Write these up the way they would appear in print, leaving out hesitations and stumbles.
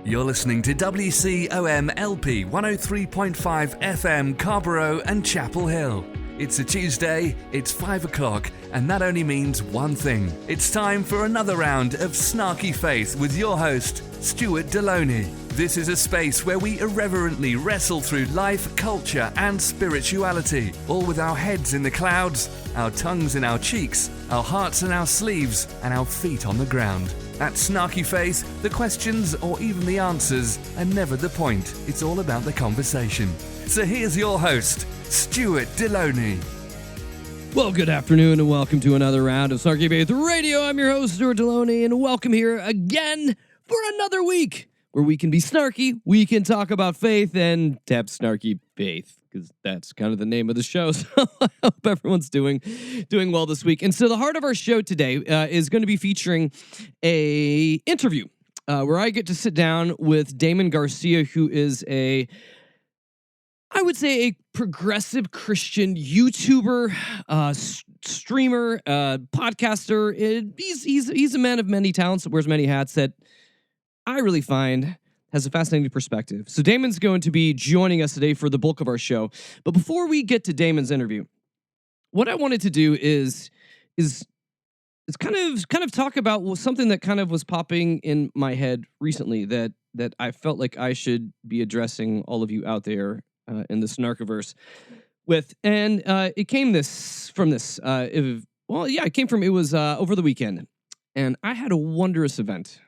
You're listening to WCOM LP 103.5 FM Carborough and Chapel Hill. It's a Tuesday, it's 5 o'clock, and that only means one thing. It's time for another round of Snarky Faith with your host, Stuart Deloney. This is a space where we irreverently wrestle through life, culture, and spirituality, all with our heads in the clouds, our tongues in our cheeks, our hearts in our sleeves, and our feet on the ground. At Snarky Faith, the questions or even the answers are never the point. It's all about the conversation. So here's your host, Stuart Deloney. Well, good afternoon and welcome to another round of Snarky Faith Radio. I'm your host, Stuart Deloney, and welcome here again for another week where we can be snarky, we can talk about faith, and tap Snarky Faith, because that's kind of the name of the show. So I hope everyone's doing well this week. And so the heart of our show today is going to be featuring a interview where I get to sit down with Damon Garcia, who is I would say a progressive Christian YouTuber, streamer, podcaster. He's a man of many talents that wears many hats that I really find has a fascinating perspective. So Damon's going to be joining us today for the bulk of our show. But before we get to Damon's interview, what I wanted to do is kind of talk about something that kind of was popping in my head recently that I felt like I should be addressing all of you out there in the Snarkiverse with. And it came from over the weekend. And I had a wondrous event.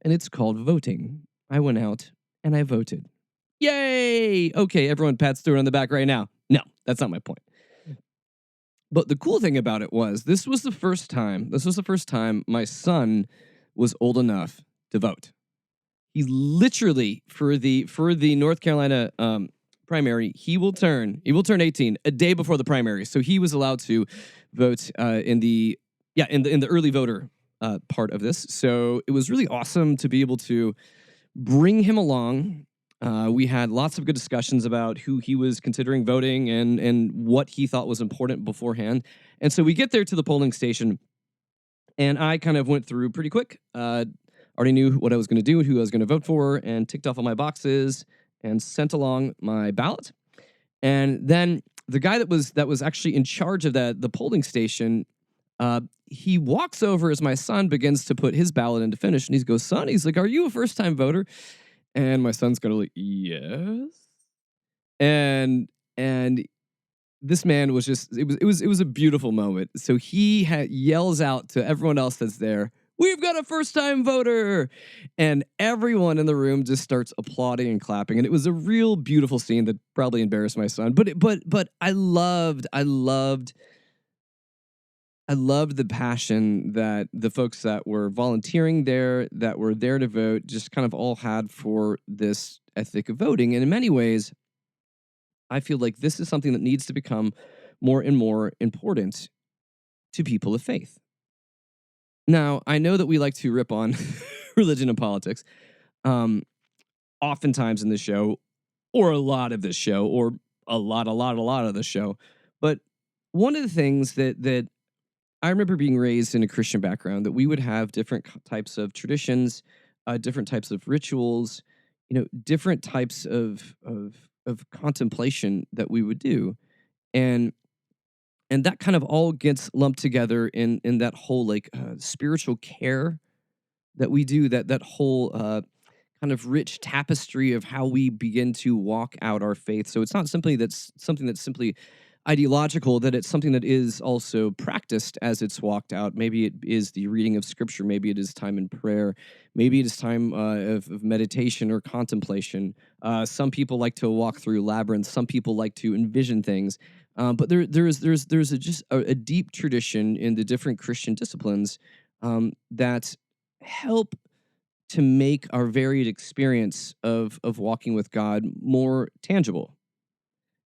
And it's called voting. I went out and I voted. Yay! Okay, everyone pats Stuart on the back right now. No, that's not my point. But the cool thing about it was this was the first time my son was old enough to vote. He literally, for the North Carolina primary, he will turn 18 a day before the primary. So he was allowed to vote in the early voter part of this. So it was really awesome to be able to bring him along. We had lots of good discussions about who he was considering voting and what he thought was important beforehand. And so we get there to the polling station, and I kind of went through pretty quick. Already knew what I was going to do, who I was going to vote for, and ticked off all my boxes and sent along my ballot. And then the guy that was actually in charge of the polling station, he walks over as my son begins to put his ballot in to finish, and he goes, "Son," he's like, "Are you a first-time voter?" And my son's kind of like, "Yes." And this man was just, it was a beautiful moment. So he yells out to everyone else that's there, "We've got a first-time voter!" And everyone in the room just starts applauding and clapping. And it was a real beautiful scene that probably embarrassed my son. But I loved the passion that the folks that were volunteering there, that were there to vote, just kind of all had for this ethic of voting. And in many ways, I feel like this is something that needs to become more and more important to people of faith. Now, I know that we like to rip on religion and politics, oftentimes in this show, or a lot of this show, or a lot of the show. But one of the things that I remember being raised in a Christian background, that we would have different types of traditions, different types of rituals, different types of contemplation that we would do. And that kind of all gets lumped together in that whole spiritual care that we do, that whole kind of rich tapestry of how we begin to walk out our faith. So it's not simply something that's simply ideological, that it's something that is also practiced as it's walked out. Maybe it is the reading of scripture. Maybe it is time in prayer. Maybe it is time of meditation or contemplation. Some people like to walk through labyrinths. Some people like to envision things. But there's a deep tradition in the different Christian disciplines that help to make our varied experience of walking with God more tangible.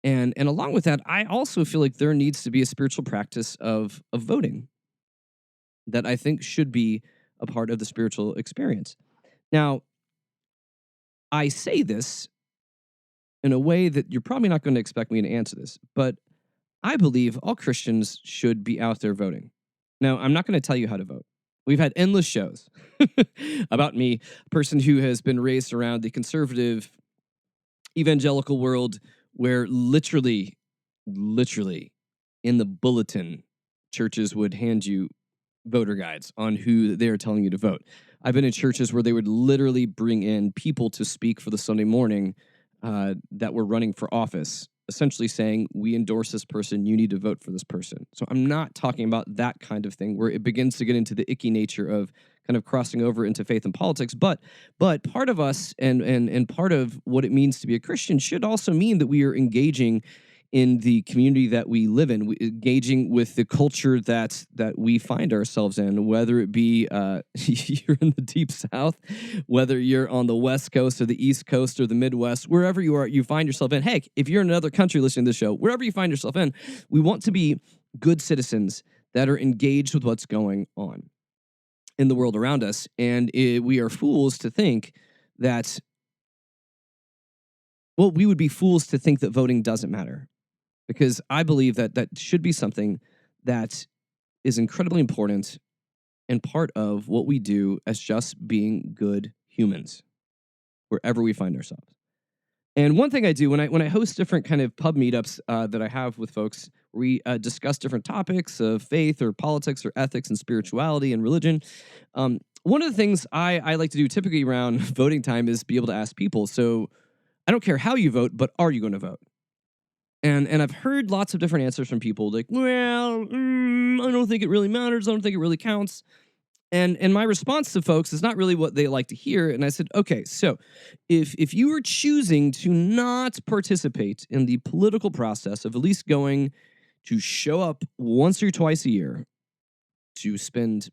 And along with that, I also feel like there needs to be a spiritual practice of voting that I think should be a part of the spiritual experience. Now, I say this in a way that you're probably not going to expect me to answer this, but I believe all Christians should be out there voting. Now, I'm not going to tell you how to vote. We've had endless shows about me, a person who has been raised around the conservative evangelical world where literally in the bulletin, churches would hand you voter guides on who they're telling you to vote. I've been in churches where they would literally bring in people to speak for the Sunday morning that were running for office, essentially saying, we endorse this person, you need to vote for this person. So I'm not talking about that kind of thing where it begins to get into the icky nature of kind of crossing over into faith and politics. But part of us and part of what it means to be a Christian should also mean that we are engaging in the community that we live in, engaging with the culture that we find ourselves in, whether it be you're in the deep south, whether you're on the west coast or the east coast or the Midwest, wherever you are, you find yourself in. Heck, if you're in another country listening to this show, wherever you find yourself in, we want to be good citizens that are engaged with what's going on in the world around us. And we are fools to think that, well, we would be fools to think that voting doesn't matter. Because I believe that should be something that is incredibly important and part of what we do as just being good humans, wherever we find ourselves. And one thing I do when I host different kind of pub meetups that I have with folks, we discuss different topics of faith or politics or ethics and spirituality and religion. One of the things I like to do typically around voting time is be able to ask people, so I don't care how you vote, but are you going to vote? And I've heard lots of different answers from people like, well, I don't think it really matters. I don't think it really counts. And my response to folks is not really what they like to hear. And I said, okay, so if you were choosing to not participate in the political process of at least going to show up once or twice a year to spend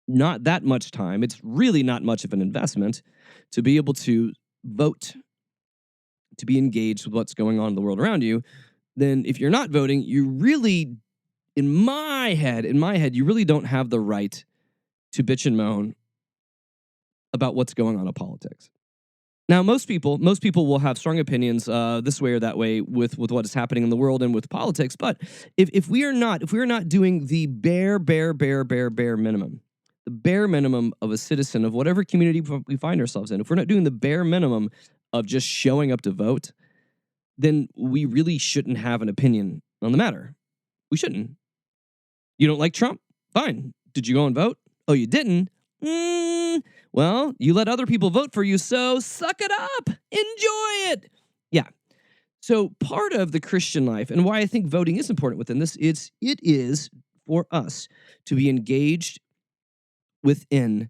not that much time, it's really not much of an investment to be able to vote, to be engaged with what's going on in the world around you, then if you're not voting, you really, in my head, you really don't have the right to bitch and moan about what's going on in politics. Now, most people will have strong opinions this way or that way with what is happening in the world and with politics. But if we are not doing the bare minimum, the bare minimum of a citizen of whatever community we find ourselves in, if we're not doing the bare minimum of just showing up to vote, then we really shouldn't have an opinion on the matter. We shouldn't. You don't like Trump? Fine. Did you go and vote? Oh, you didn't? Well, you let other people vote for you, so suck it up. Enjoy it. Yeah. So part of the Christian life, and why I think voting is important within this, it is for us to be engaged within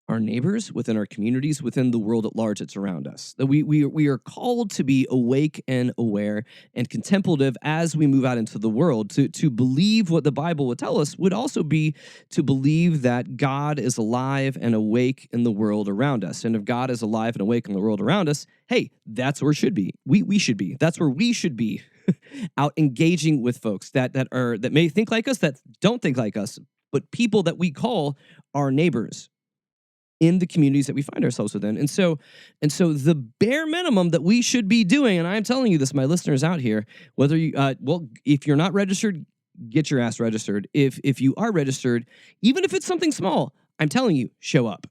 our neighbors, within our communities, within the world at large that's around us. That we are called to be awake and aware and contemplative as we move out into the world. To believe what the Bible would tell us would also be to believe that God is alive and awake in the world around us. And if God is alive and awake in the world around us, hey, that's where it should be. We should be. That's where we should be out engaging with folks that may think like us, that don't think like us, but people that we call our neighbors in the communities that we find ourselves within. And so the bare minimum that we should be doing, and I'm telling you this, my listeners out here, whether you, if you're not registered, get your ass registered. If you are registered, even if it's something small, I'm telling you, show up.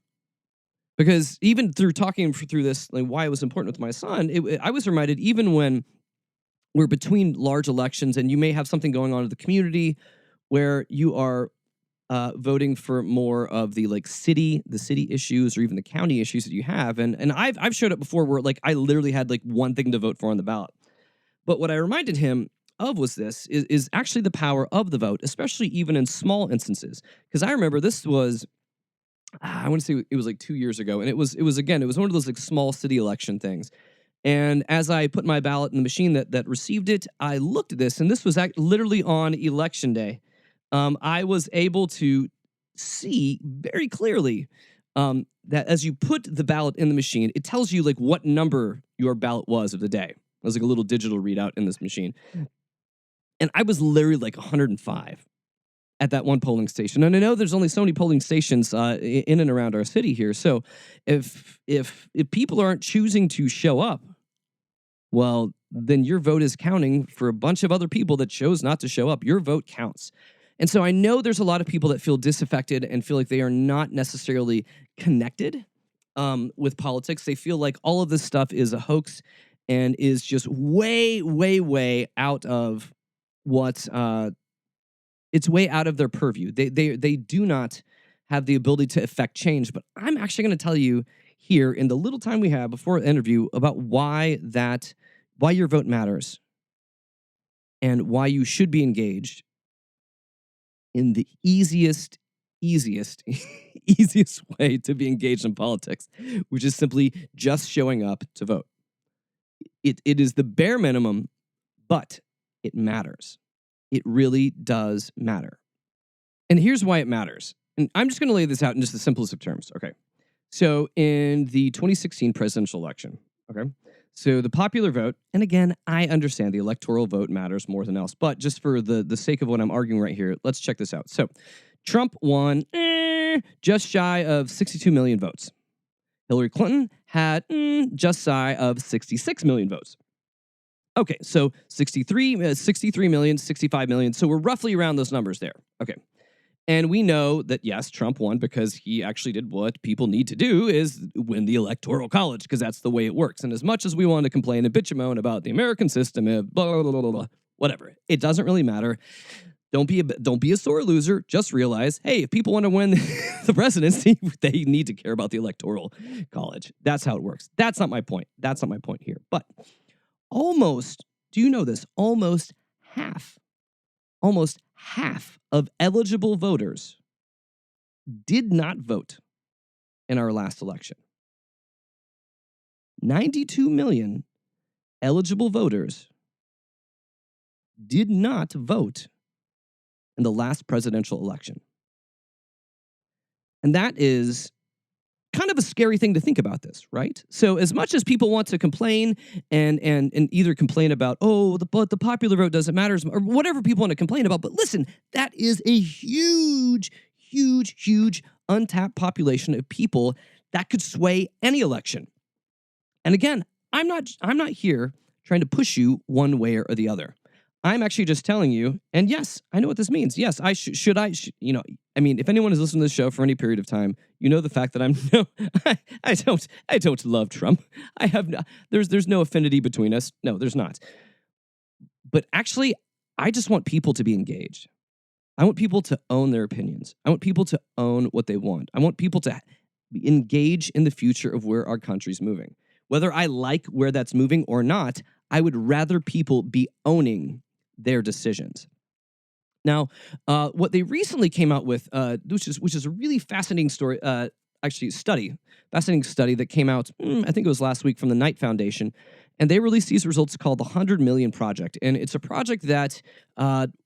Because even through talking through this, like why it was important with my son, I was reminded even when we're between large elections and you may have something going on in the community where you are voting for more of the city issues or even the county issues that you have. And I've showed up before where I literally had one thing to vote for on the ballot. But what I reminded him of was this is actually the power of the vote, especially even in small instances. Because I remember this was, I want to say it was 2 years ago. And it was one of those small city election things. And as I put my ballot in the machine that received it, I looked at this, and this was literally on election day. I was able to see very clearly that as you put the ballot in the machine, it tells you what number your ballot was of the day. It was a little digital readout in this machine. And I was literally 105 at that one polling station. And I know there's only so many polling stations in and around our city here. So if people aren't choosing to show up, well, then your vote is counting for a bunch of other people that chose not to show up. Your vote counts. And so I know there's a lot of people that feel disaffected and feel like they are not necessarily connected with politics. They feel like all of this stuff is a hoax and is just way, way, way out of what it's way out of their purview. They do not have the ability to affect change. But I'm actually going to tell you here in the little time we have before the interview about why your vote matters and why you should be engaged in the easiest easiest way to be engaged in politics, which is simply just showing up to vote. It is the bare minimum, but it matters. It really does matter. And here's why it matters. And I'm just going to lay this out in just the simplest of terms. Okay. So in the 2016 presidential election, okay, so the popular vote, and again, I understand the electoral vote matters more than else, but just for the sake of what I'm arguing right here, let's check this out. So Trump won just shy of 62 million votes. Hillary Clinton had just shy of 66 million votes. Okay, so 63 million, 65 million. So we're roughly around those numbers there. Okay. And we know that, yes, Trump won because he actually did what people need to do is win the Electoral College, because that's the way it works. And as much as we want to complain and bitch and moan about the American system, blah, blah, blah, blah, blah, whatever, it doesn't really matter. Don't be a sore loser. Just realize, hey, if people want to win the presidency, they need to care about the Electoral College. That's how it works. That's not my point. That's not my point here. But do you know this? Almost half of eligible voters did not vote in our last election. 92 million eligible voters did not vote in the last presidential election. And that is kind of a scary thing to think about this, right? So as much as people want to complain and either complain about, but the popular vote doesn't matter, or whatever people want to complain about, but listen, that is a huge, huge, huge untapped population of people that could sway any election. And again, I'm not here trying to push you one way or the other. I'm actually just telling you, and yes, I know what this means. Yes, I should, I mean, if anyone has listened to this show for any period of time, you know the fact that I don't love Trump. I have no, there's no affinity between us. No, there's not. But actually, I just want people to be engaged. I want people to own their opinions. I want people to own what they want. I want people to engage in the future of where our country's moving. Whether I like where that's moving or not, I would rather people be owning their decisions. Now, what they recently came out with, which is a really fascinating story, fascinating study that came out, I think it was last week, from the Knight Foundation, and they released these results called the 100 Million Project, and it's a project that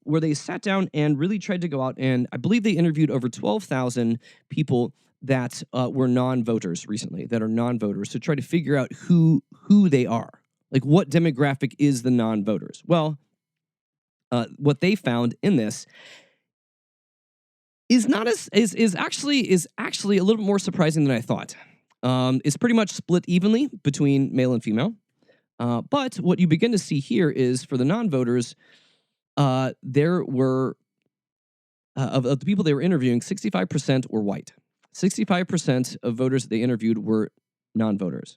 where they sat down and really tried to go out, and I believe they interviewed over 12,000 people that were non-voters recently, that are non-voters, to try to figure out who they are, like what demographic is the non-voters. Well, what they found in this is actually a little bit more surprising than I thought. It's pretty much split evenly between male and female. But what you begin to see here is for the non-voters, there were of the people they were interviewing, 65% were white. 65% of voters that they interviewed were non-voters.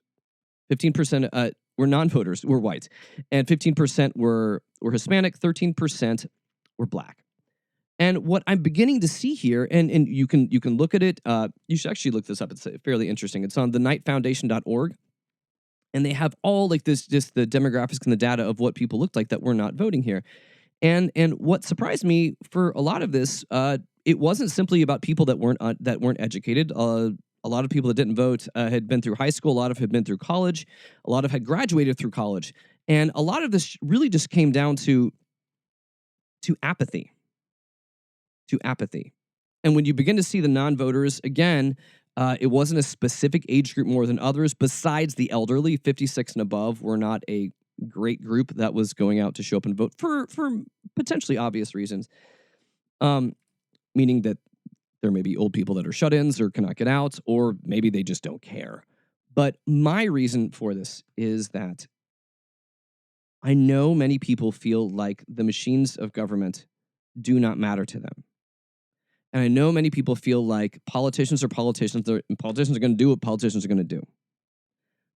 15% were non-voters, were white, and 15% were Hispanic, 13% were black. And what I'm beginning to see here, and you can look at it, you should actually look this up. It's fairly interesting. It's on the knightfoundation.org, and they have all like this, just the demographics and the data of what people looked like that were not voting here. And what surprised me for a lot of this, it wasn't simply about people that weren't educated. A lot of people that didn't vote had been through high school. A lot of had been through college. A lot of had graduated through college. And a lot of this really just came down to apathy. To apathy. And when you begin to see the non-voters, again, it wasn't a specific age group more than others. Besides the elderly, 56 and above were not a great group that was going out to show up and vote for potentially obvious reasons. Meaning that there may be old people that are shut-ins or cannot get out, or maybe they just don't care. But my reason for this is that I know many people feel like the machines of government do not matter to them. And I know many people feel like politicians are politicians, and politicians are going to do what politicians are going to do.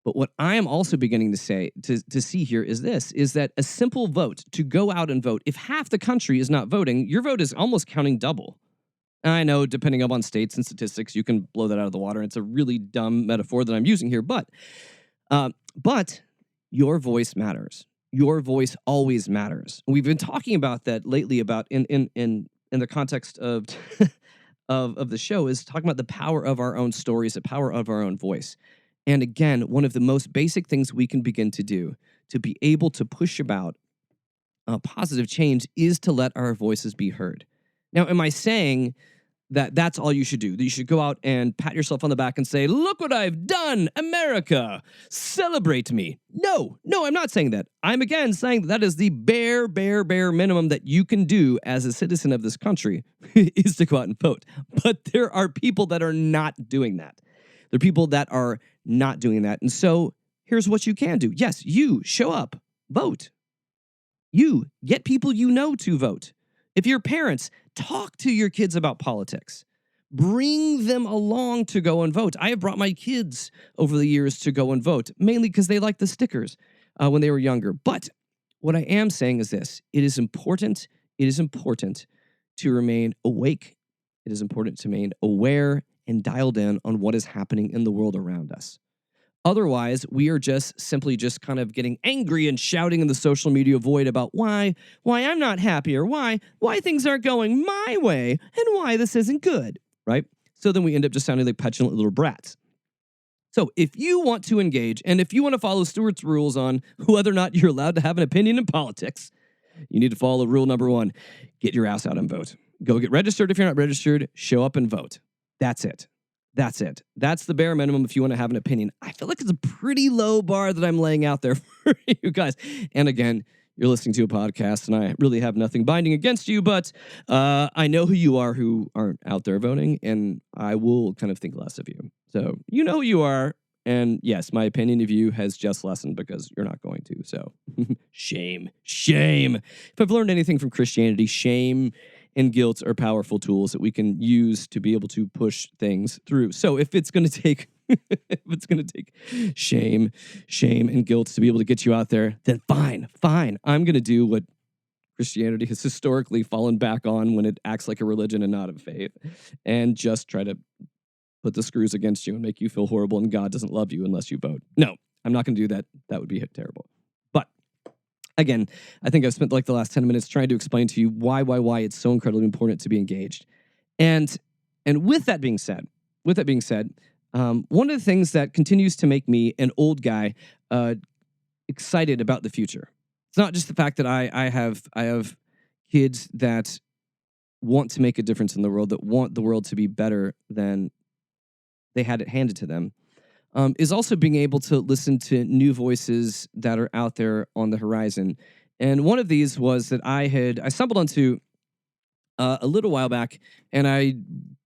But what I am also beginning to say, to see here is this, is that a simple vote, to go out and vote, if half the country is not voting, your vote is almost counting double. And I know, depending upon states and statistics, you can blow that out of the water. It's a really dumb metaphor that I'm using here, but your voice matters. Your voice always matters. We've been talking about that lately, about in the context of of the show, is talking about the power of our own stories, the power of our own voice. And again, one of the most basic things we can begin to do to be able to push about positive change is to let our voices be heard. Now, am I saying that that's all you should do? That you should go out and pat yourself on the back and say, look what I've done, America, celebrate me. No, I'm not saying that. I'm again saying that is the bare minimum that you can do as a citizen of this country is to go out and vote. But there are people that are not doing that. There are people that are not doing that. And so here's what you can do. Yes, you show up, vote. You get people you know to vote. If you're parents, talk to your kids about politics. Bring them along to go and vote. I have brought my kids over the years to go and vote, mainly because they liked the stickers when they were younger. But what I am saying is this. It is important to remain awake. It is important to remain aware and dialed in on what is happening in the world around us. Otherwise, we are just kind of getting angry and shouting in the social media void about why I'm not happy, or why things aren't going my way, and why this isn't good, right? So then we end up just sounding like petulant little brats. So if you want to engage, and if you want to follow Stuart's rules on whether or not you're allowed to have an opinion in politics, you need to follow rule number 1. Get your ass out and vote. Go get registered if you're not registered. Show up and vote. That's it. That's the bare minimum if you want to have an opinion. I feel like it's a pretty low bar that I'm laying out there for you guys. And again, you're listening to a podcast, and I really have nothing binding against you, but I know who you are who aren't out there voting, and I will kind of think less of you. So you know who you are, and yes, my opinion of you has just lessened because you're not going to. So shame. If I've learned anything from Christianity, shame and guilt are powerful tools that we can use to be able to push things through. So if it's going to take shame and guilt to be able to get you out there, then fine. I'm going to do what Christianity has historically fallen back on when it acts like a religion and not a faith, and just try to put the screws against you and make you feel horrible and God doesn't love you unless you vote. No, I'm not going to do that. That would be terrible. But again, I think I've spent like the last 10 minutes trying to explain to you why it's so incredibly important to be engaged. And with that being said, one of the things that continues to make me, an old guy, excited about the future. It's not just the fact that I have kids that want to make a difference in the world, that want the world to be better than they had it handed to them, is also being able to listen to new voices that are out there on the horizon. And one of these was that I stumbled onto a little while back, and I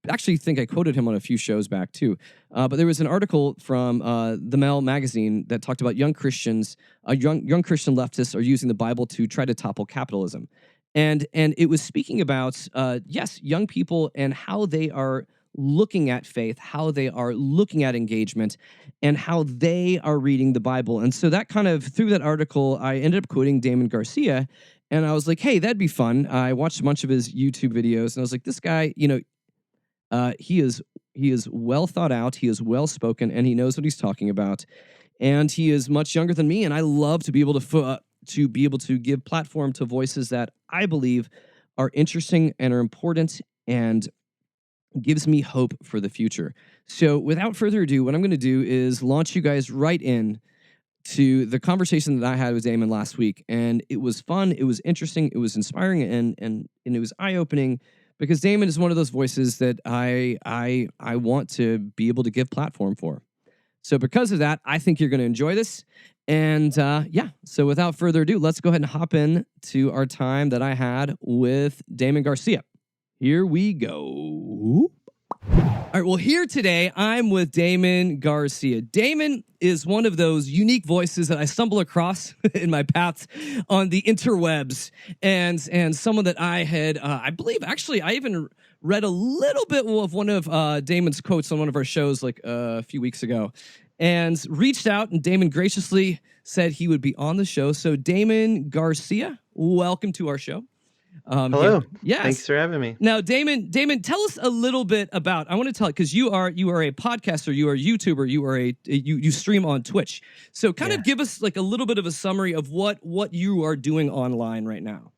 actually think I quoted him on a few shows back too. But there was an article from The Mail magazine that talked about young Christians, young Christian leftists are using the Bible to try to topple capitalism. And it was speaking about, young people and how they are looking at faith, how they are looking at engagement, and how they are reading the Bible. And so that kind of, through that article, I ended up quoting Damon Garcia, and I was like, hey, that'd be fun. I watched a bunch of his YouTube videos, and I was like, this guy, he is well thought out, he is well spoken, and he knows what he's talking about. And he is much younger than me, and I love to be able to give platform to voices that I believe are interesting and are important and gives me hope for the future. So without further ado, what I'm going to do is launch you guys right in to the conversation that I had with Damon last week. And it was fun, it was interesting, it was inspiring, and it was eye-opening, because Damon is one of those voices that I want to be able to give platform for. So because of that, I think you're going to enjoy this. And so without further ado, let's go ahead and hop in to our time that I had with Damon Garcia. Here we go. All right, well, here today, I'm with Damon Garcia. Damon is one of those unique voices that I stumble across in my paths on the interwebs, and someone that I had, I believe, actually, I even read a little bit of one of Damon's quotes on one of our shows like a few weeks ago, and reached out, and Damon graciously said he would be on the show. So, Damon Garcia, welcome to our show. Hello. Yes. Thanks for having me. Now, Damon, tell us a little bit about. I want to tell it because you are a podcaster, you are a YouTuber, you stream on Twitch. So, kind of give us like a little bit of a summary of what you are doing online right now.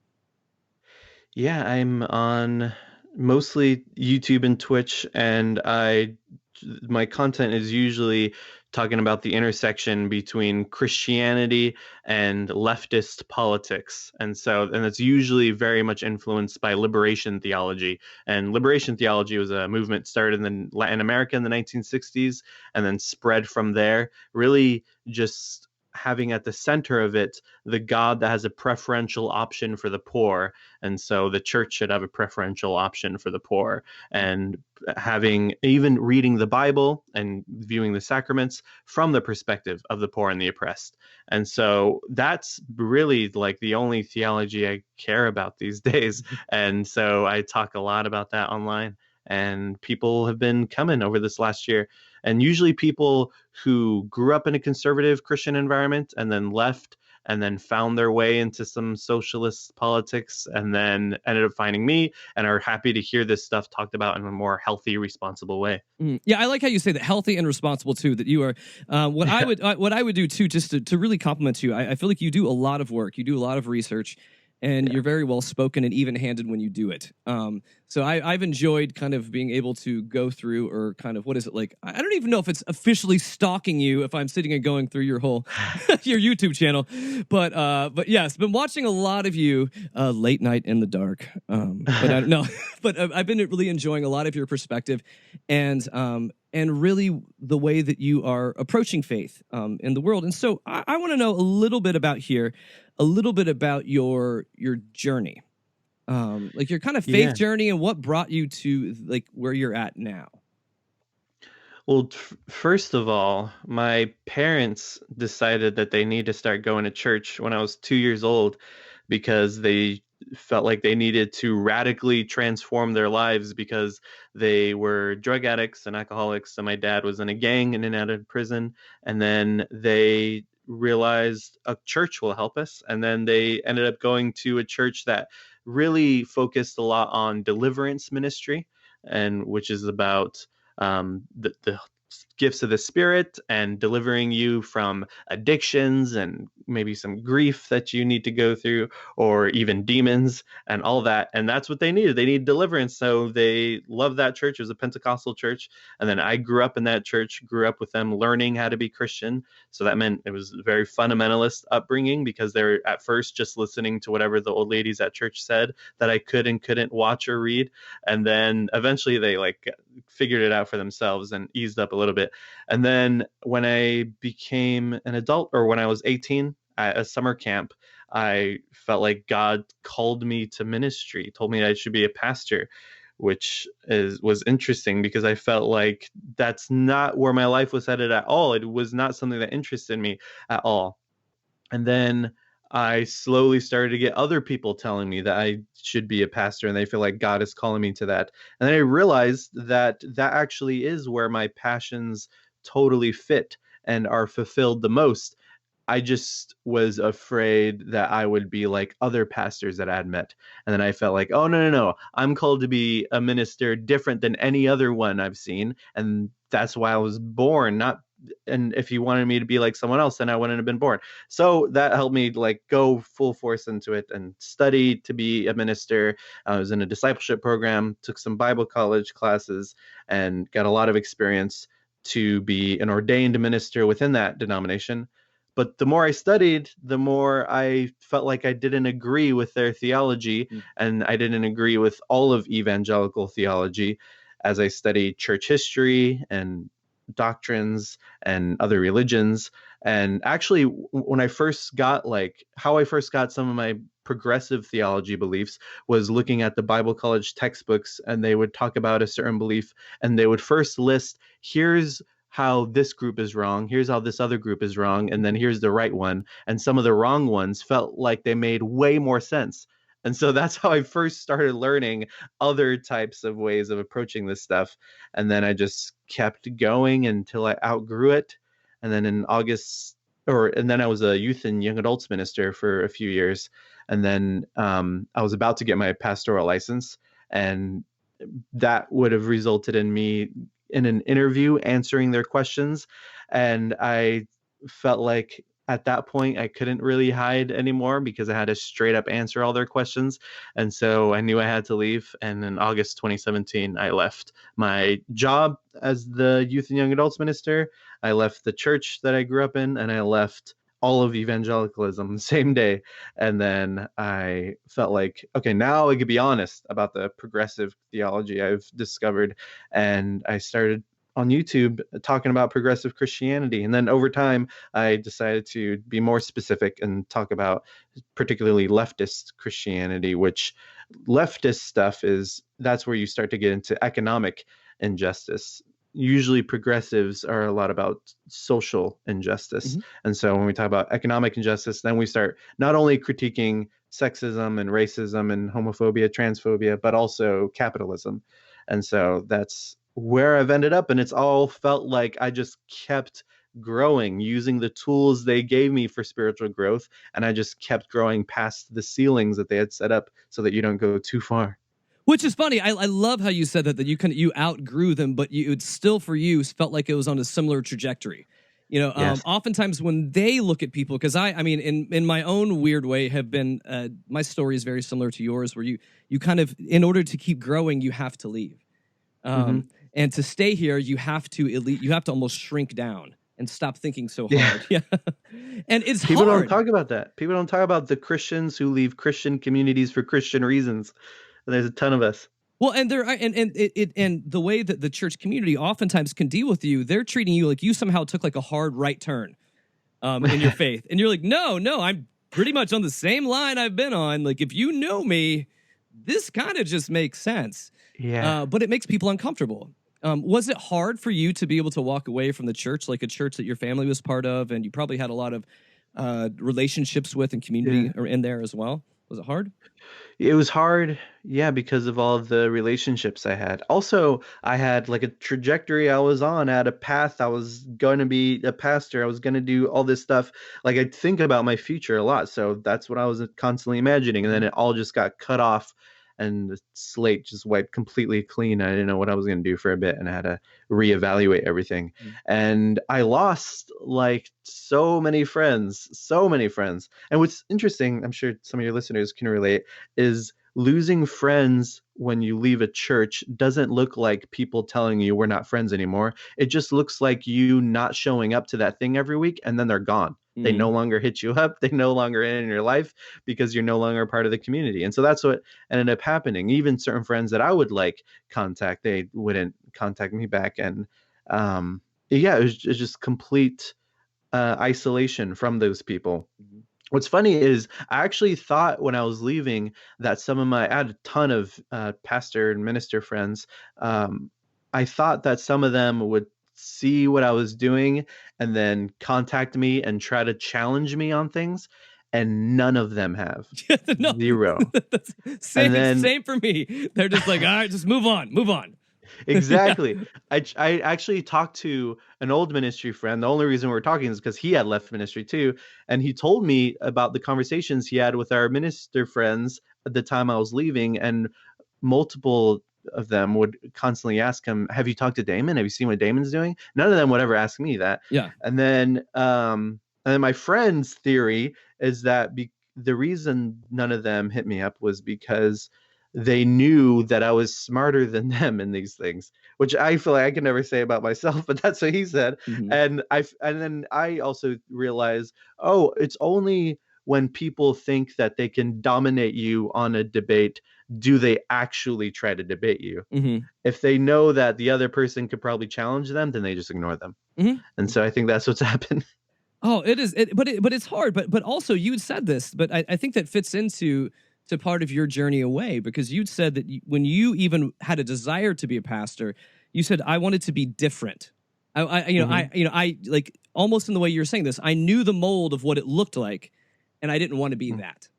Yeah, I'm on mostly YouTube and Twitch, and my content is usually talking about the intersection between Christianity and leftist politics. And it's usually very much influenced by liberation theology. And liberation theology was a movement started in Latin America in the 1960s and then spread from there, really just having at the center of it the God that has a preferential option for the poor. And so the church should have a preferential option for the poor. And having even reading the Bible and viewing the sacraments from the perspective of the poor and the oppressed. And so that's really like the only theology I care about these days. And so I talk a lot about that online. And people have been coming over this last year. And usually people who grew up in a conservative Christian environment and then left and then found their way into some socialist politics and then ended up finding me and are happy to hear this stuff talked about in a more healthy, responsible way. Yeah, I like how you say that, healthy and responsible too, that you are what I would do too, just to really compliment you. I feel like you do a lot of work, you do a lot of research, and you're very well spoken and even-handed when you do it. So I've enjoyed kind of being able to go through, or kind of, what is it like? I don't even know if it's officially stalking you if I'm sitting and going through your whole your YouTube channel, but yes, been watching a lot of you late night in the dark. But I don't know, but I've been really enjoying a lot of your perspective, and really the way that you are approaching faith in the world. And so I want to know a little bit about your journey, like your kind of faith journey, and what brought you to like where you're at now. Well, first of all, my parents decided that they need to start going to church when I was 2 years old because they felt like they needed to radically transform their lives because they were drug addicts and alcoholics. And my dad was in a gang in and out of prison. And then they realized a church will help us. And then they ended up going to a church that really focused a lot on deliverance ministry, and which is about the gifts of the Spirit and delivering you from addictions and maybe some grief that you need to go through, or even demons and all that. And that's what they needed. They needed deliverance. So they loved that church. It was a Pentecostal church. And then I grew up in that church, grew up with them learning how to be Christian. So that meant it was a very fundamentalist upbringing because they were at first just listening to whatever the old ladies at church said that I could and couldn't watch or read. And then eventually they figured it out for themselves and eased up a little bit. And then when I became an adult, or when I was 18 at a summer camp, I felt like God called me to ministry, told me I should be a pastor, which was interesting because I felt like that's not where my life was headed at all. It was not something that interested me at all. And then I slowly started to get other people telling me that I should be a pastor, and they feel like God is calling me to that. And then I realized that that actually is where my passions totally fit and are fulfilled the most. I just was afraid that I would be like other pastors that I had met. And then I felt like, oh, no. I'm called to be a minister different than any other one I've seen. And that's why I was born, and if you wanted me to be like someone else, then I wouldn't have been born. So that helped me go full force into it and study to be a minister. I was in a discipleship program, took some Bible college classes, and got a lot of experience to be an ordained minister within that denomination. But the more I studied, the more I felt like I didn't agree with their theology, and I didn't agree with all of evangelical theology as I studied church history and doctrines and other religions. And actually, when I first got how I first got some of my progressive theology beliefs was looking at the Bible college textbooks, and they would talk about a certain belief, and they would first list, here's how this group is wrong, here's how this other group is wrong, and then here's the right one. And some of the wrong ones felt like they made way more sense. And so that's how I first started learning other types of ways of approaching this stuff. And then I just kept going until I outgrew it. And then and then I was a youth and young adults minister for a few years. And then I was about to get my pastoral license, and that would have resulted in me in an interview answering their questions. And I felt like at that point I couldn't really hide anymore because I had to straight up answer all their questions. And so I knew I had to leave. And in August 2017, I left my job as the youth and young adults minister. I left the church that I grew up in, and I left all of evangelicalism the same day. And then I felt like, okay, now I could be honest about the progressive theology I've discovered. And I started on YouTube talking about progressive Christianity. And then over time, I decided to be more specific and talk about particularly leftist Christianity, which leftist stuff that's where you start to get into economic injustice. Usually progressives are a lot about social injustice. And so when we talk about economic injustice, then we start not only critiquing sexism and racism and homophobia, transphobia, but also capitalism. And so that's where I've ended up. And it's all felt like I just kept growing using the tools they gave me for spiritual growth. And I just kept growing past the ceilings that they had set up so that you don't go too far. Which is funny. I love how you said that you outgrew them, but it still for you felt like it was on a similar trajectory. Yes. Oftentimes when they look at people, because I mean, in my own weird way, have been my story is very similar to yours, where you kind of, in order to keep growing, you have to leave, and to stay here, you have to almost shrink down and stop thinking so hard. Yeah, and it's people hard. don't talk about that. People don't talk about the Christians who leave Christian communities for Christian reasons. And there's a ton of us. Well, and the way that the church community oftentimes can deal with you, they're treating you like you somehow took like a hard right turn in your faith, and you're like, no, I'm pretty much on the same line I've been on. Like, if you know me, this kind of just makes sense. Yeah. But it makes people uncomfortable. Was it hard for you to be able to walk away from the church, like a church that your family was part of, and you probably had a lot of relationships with and community are in there as well? Was it hard? It was hard, yeah, because of all of the relationships I had. Also, I had like a trajectory I was on, I had a path. I was going to be a pastor. I was going to do all this stuff. Like, I think about my future a lot. So that's what I was constantly imagining. And then it all just got cut off, and the slate just wiped completely clean. I didn't know what I was going to do for a bit, and I had to reevaluate everything. And I lost like so many friends. And what's interesting, I'm sure some of your listeners can relate, is losing friends when you leave a church doesn't look like people telling you we're not friends anymore. It just looks like you not showing up to that thing every week, and then they're gone. They no longer hit you up. They no longer in your life because you're no longer part of the community. And so that's what ended up happening. Even certain friends that I would like contact, they wouldn't contact me back. And it was just complete isolation from those people. What's funny is I actually thought when I was leaving that I had a ton of pastor and minister friends. I thought that some of them would see what I was doing and then contact me and try to challenge me on things. And none of them have. No. Zero. Same for me. They're just like, all right, just move on. Exactly. I actually talked to an old ministry friend. The only reason we're talking is because he had left ministry too. And he told me about the conversations he had with our minister friends at the time I was leaving. And multiple of them would constantly ask him, have you talked to Damon? Have you seen what Damon's doing? None of them would ever ask me that. Yeah. And then my friend's theory is that the reason none of them hit me up was because they knew that I was smarter than them in these things, which I feel like I can never say about myself, but that's what he said. And then I also realized, it's only when people think that they can dominate you on a debate do they actually try to debate you? Mm-hmm. If they know that the other person could probably challenge them, then they just ignore them. Mm-hmm. And so I think that's what's happened. Oh, it is. But it's hard. But also you said this, but I think that fits into part of your journey away, because you'd said that when you even had a desire to be a pastor, you said, I wanted to be different. I like almost in the way you're saying this, I knew the mold of what it looked like, and I didn't want to be that.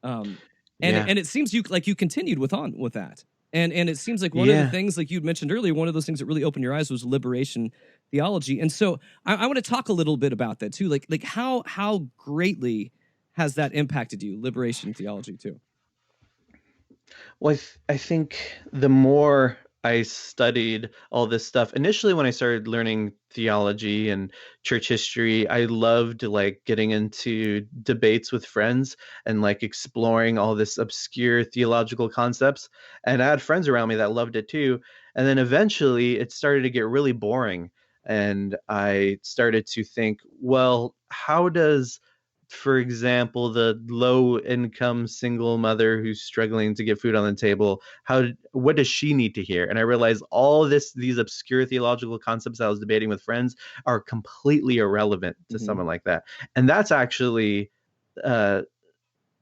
And it seems you continued with that. And it seems like one of the things, like you'd mentioned earlier, one of those things that really opened your eyes was liberation theology. And so I want to talk a little bit about that too. Like how greatly has that impacted you, liberation theology too? Well, I think the more I studied all this stuff, initially when I started learning theology and church history, I loved like getting into debates with friends and like exploring all this obscure theological concepts. And I had friends around me that loved it too. And then eventually it started to get really boring. And I started to think, well, how does, for example, the low income single mother who's struggling to get food on the table, what does she need to hear? And I realized all these obscure theological concepts I was debating with friends are completely irrelevant to someone like that. And that's actually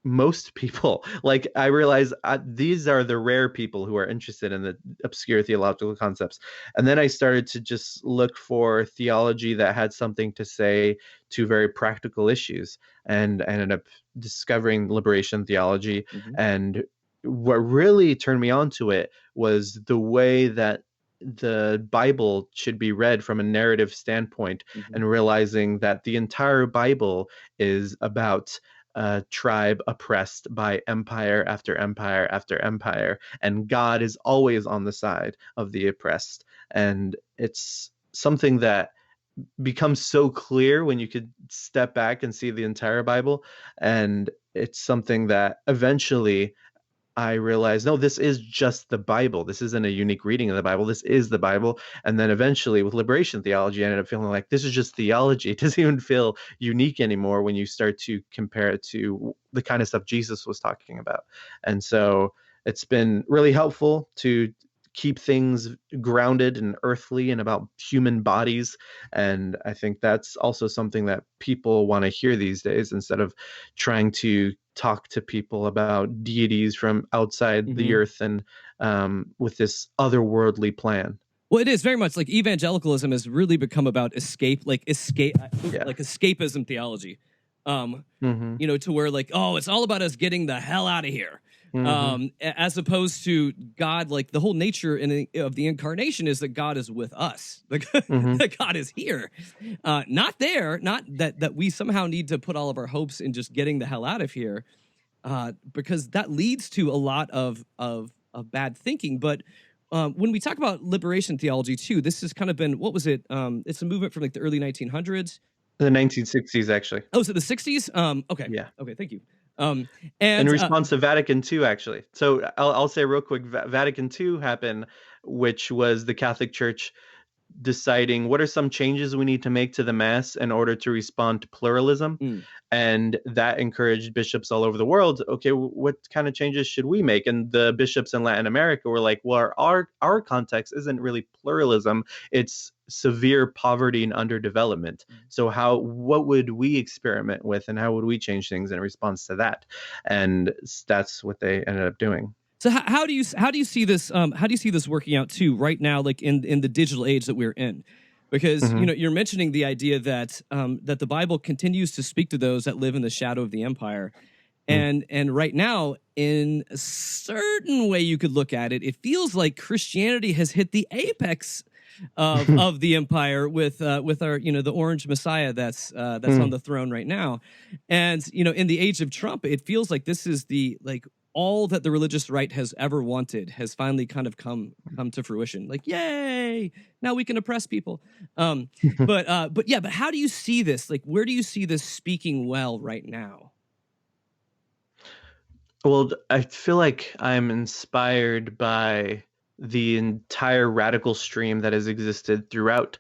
most people. Like, I realize these are the rare people who are interested in the obscure theological concepts. And then I started to just look for theology that had something to say to very practical issues, and I ended up discovering liberation theology. And what really turned me onto it was the way that the Bible should be read from a narrative standpoint, and realizing that the entire Bible is about a tribe oppressed by empire after empire after empire, and God is always on the side of the oppressed. And it's something that becomes so clear when you could step back and see the entire Bible. And it's something that eventually I realized, no, this is just the Bible. This isn't a unique reading of the Bible. This is the Bible. And then eventually with liberation theology, I ended up feeling like this is just theology. It doesn't even feel unique anymore when you start to compare it to the kind of stuff Jesus was talking about. And so it's been really helpful to keep things grounded and earthly and about human bodies. And I think that's also something that people want to hear these days, instead of trying to talk to people about deities from outside the earth and with this otherworldly plan. Well, it is very much like evangelicalism has really become about escapism theology. To where like, oh, it's all about us getting the hell out of here. As opposed to God, like the whole nature of the incarnation is that God is with us. That God is here, not there. Not that we somehow need to put all of our hopes in just getting the hell out of here, because that leads to a lot of bad thinking. But when we talk about liberation theology too, this has kind of been, what was it? It's a movement from like the early 1900s. The 1960s, actually. Oh, so the 60s? Okay. Yeah. Okay, thank you. And in response to Vatican II, actually. So I'll say real quick, Vatican II happened, which was the Catholic Church deciding what are some changes we need to make to the Mass in order to respond to pluralism. And that encouraged bishops all over the world. Okay, what kind of changes should we make? And the bishops in Latin America were like, well, our context isn't really pluralism. It's severe poverty and underdevelopment. So what would we experiment with, and how would we change things in response to that? And that's what they ended up doing. So how do you see this? How do you see this working out too right now, like in the digital age that we're in? Because you're mentioning the idea that that the Bible continues to speak to those that live in the shadow of the empire, and right now, in a certain way, you could look at it, it feels like Christianity has hit the apex of the empire with our the orange Messiah that's on the throne right now, and in the age of Trump, it feels like this is all that the religious right has ever wanted has finally kind of come to fruition. Like, yay! Now we can oppress people. But how do you see this? Like, where do you see this speaking well right now? Well, I feel like I'm inspired by the entire radical stream that has existed throughout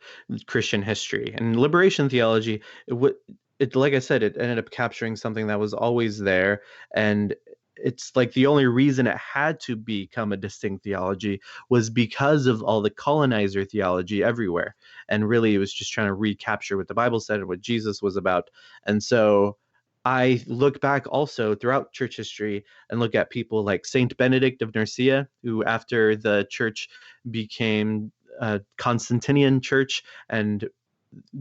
Christian history. And liberation theology, like I said, it ended up capturing something that was always there, and it's like the only reason it had to become a distinct theology was because of all the colonizer theology everywhere. And really, it was just trying to recapture what the Bible said and what Jesus was about. And so I look back also throughout church history and look at people like Saint Benedict of Nursia, who after the church became a Constantinian church, and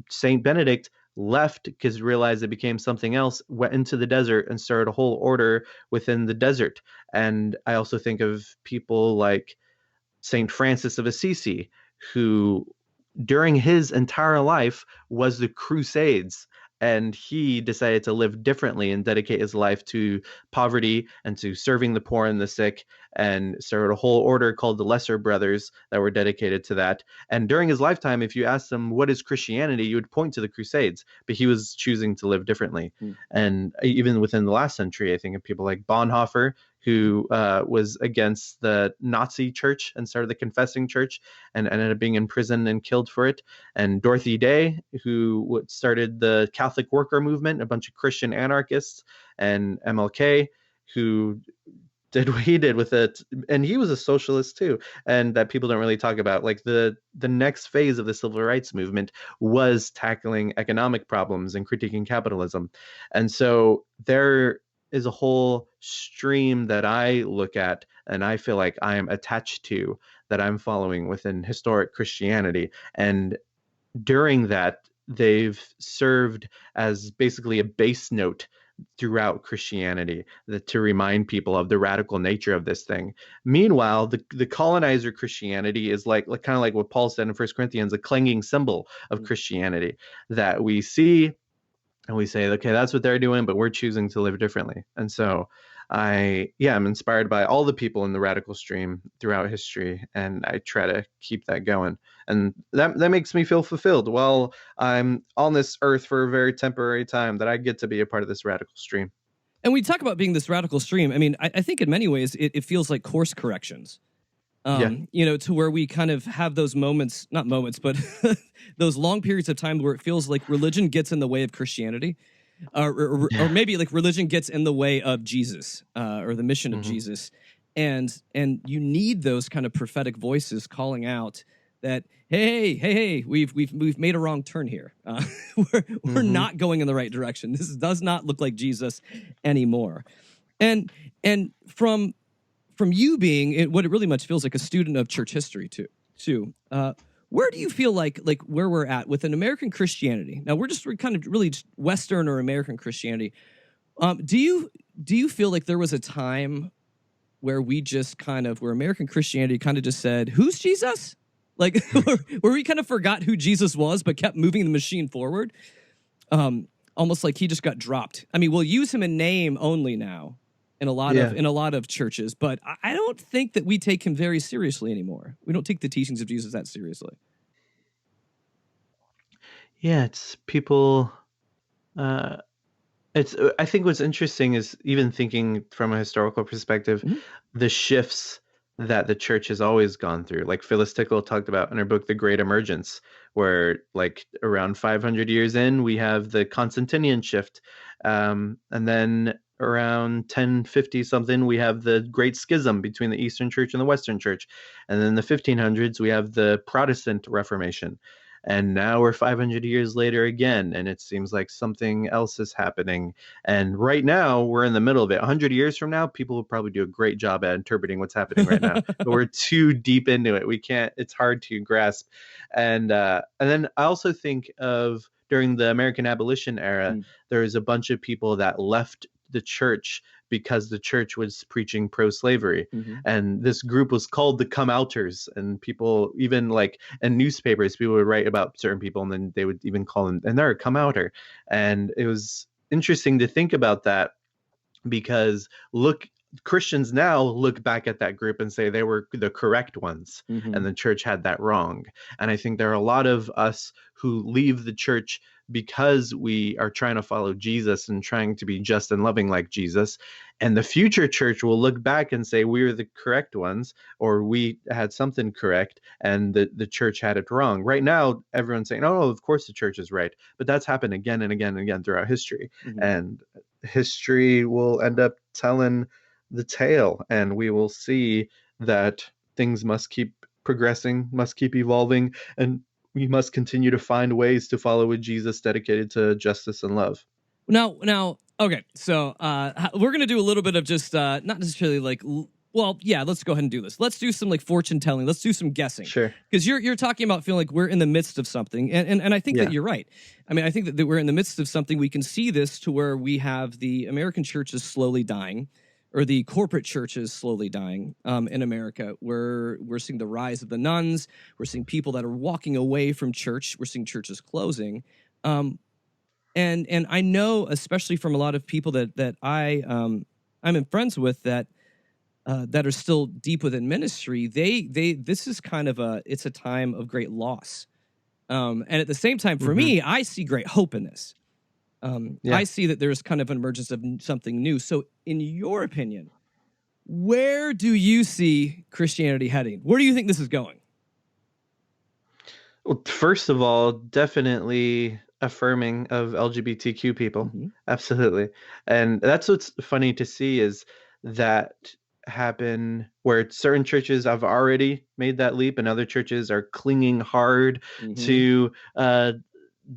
Saint Benedict left because realized it became something else, went into the desert and started a whole order within the desert. And I also think of people like Saint Francis of Assisi, who during his entire life was the Crusades. And he decided to live differently and dedicate his life to poverty and to serving the poor and the sick, and started a whole order called the Lesser Brothers that were dedicated to that. And during his lifetime, if you asked him, what is Christianity? You would point to the Crusades, but he was choosing to live differently. And even within the last century, I think of people like Bonhoeffer, who was against the Nazi church and started the Confessing Church and ended up being in prison and killed for it. And Dorothy Day, who started the Catholic worker movement, a bunch of Christian anarchists, and MLK, who did what he did with it. And he was a socialist too, and that people don't really talk about. Like the next phase of the civil rights movement was tackling economic problems and critiquing capitalism. And so there is a whole stream that I look at and I feel like I am attached to, that I'm following within historic Christianity. And during that, they've served as basically a base note throughout Christianity, to remind people of the radical nature of this thing. Meanwhile, the colonizer Christianity is like kind of like what Paul said in 1 Corinthians, a clanging cymbal of Christianity that we see and we say, okay, that's what they're doing, but we're choosing to live differently. And so I'm inspired by all the people in the radical stream throughout history, and I try to keep that going. And that makes me feel fulfilled while I'm on this earth for a very temporary time, that I get to be a part of this radical stream. And we talk about being this radical stream. I mean, I think in many ways it feels like course corrections. To where we kind of have those moments, not moments, but those long periods of time where it feels like religion gets in the way of Christianity, or maybe like religion gets in the way of Jesus, or the mission of Jesus. And you need those kind of prophetic voices calling out that, hey, we've made a wrong turn here. We're not going in the right direction. This does not look like Jesus anymore. And from you being what it really much feels like a student of church history too, where do you feel like where we're at within American Christianity? Now we're kind of really just Western or American Christianity. Do you feel like there was a time where where American Christianity kind of just said, who's Jesus? Like where we kind of forgot who Jesus was, but kept moving the machine forward? Almost like he just got dropped. I mean, we'll use him in name only now in a lot of churches, but I don't think that we take him very seriously anymore. We don't take the teachings of Jesus that seriously. Yeah, it's people. I think what's interesting is, even thinking from a historical perspective, the shifts that the church has always gone through. Like Phyllis Tickle talked about in her book, The Great Emergence, where like around 500 years in, we have the Constantinian shift. And then around 1050 something, we have the Great Schism between the Eastern Church and the Western Church. And then in the 1500s, we have the Protestant Reformation. And now we're 500 years later again, and it seems like something else is happening. And right now, we're in the middle of it. 100 years from now, people will probably do a great job at interpreting what's happening right now. But we're too deep into it. We can't, it's hard to grasp. And then I also think of during the American abolition era, there was a bunch of people that left the church because the church was preaching pro-slavery. And this group was called the come-outers, and people, even like in newspapers, people would write about certain people and then they would even call them, and they're a come-outer. And it was interesting to think about that, because Christians now look back at that group and say they were the correct ones, and the church had that wrong. And I think there are a lot of us who leave the church because we are trying to follow Jesus and trying to be just and loving like Jesus. And the future church will look back and say we were the correct ones, or we had something correct and the church had it wrong. Right now, everyone's saying, oh, of course the church is right. But that's happened again and again and again throughout history. And history will end up telling the tail, and we will see that things must keep progressing, must keep evolving, and we must continue to find ways to follow a Jesus dedicated to justice and love. Now, okay. So we're gonna do a little bit of just not necessarily like. Well, yeah. Let's go ahead and do this. Let's do some like fortune telling. Let's do some guessing. Sure. Because you're talking about feeling like we're in the midst of something, and I think that you're right. I mean, I think that we're in the midst of something. We can see this to where we have the American church is slowly dying, or the corporate church is slowly dying in America. We're seeing the rise of the nuns. We're seeing people that are walking away from church. We're seeing churches closing. And I know, especially from a lot of people that I'm in friends with that are still deep within ministry, this is kind of it's a time of great loss. And at the same time, for me, I see great hope in this. I see that there's kind of an emergence of something new. So in your opinion, where do you see Christianity heading? Where do you think this is going? Well, first of all, definitely affirming of LGBTQ people. Absolutely. And that's what's funny to see is that happen where certain churches have already made that leap and other churches are clinging hard to